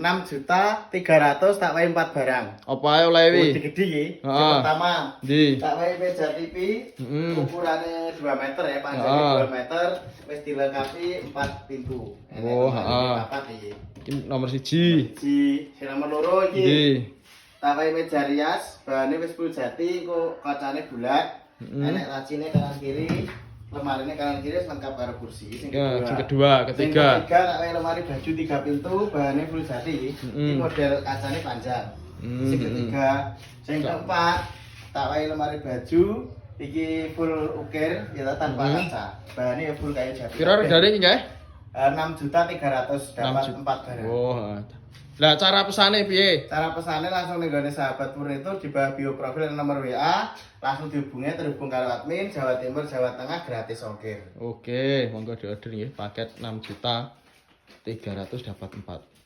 6.300.000 tak wae 4 barang. Apa ae oleh wi? Gede-gede iki. Heeh. Pertama, Ndi? tak wae meja TV ukurannya 2 meter ya, panjangnya 2 meter, wis dilengkapi 4 pintu. Oh, heeh. Papat iki. Iki nomor 1. Sing nomor loro iki. Ndi? Tak wae meja rias, bahannya wis full jati, kok kacane bulat. Enek lacine kanan kiri, lemarinya kanan kiri wis lengkap karo kursi. Sing Ya, kedua. sing ketiga. Sing ketiga tak wae lemari baju 3 pintu, bahannya full jati. Iki model kacane panjang. Sing ketiga. Sing keempat, tak wae lemari baju iki full ukir ya tanpa kaca. Bahannya ya full kayu jati. Kira regane iki nggih? 6.300.000 dapat 4 barang. Oh. Lah cara pesane piye? Cara pesannya langsung nih gone sahabat furnitur di bawah bio profil nomor WA, langsung dihubungi terhubung karo admin Jawa Timur Jawa Tengah gratis ongkir. Oke, monggo di order nggih paket 6.300.000 dapat 4.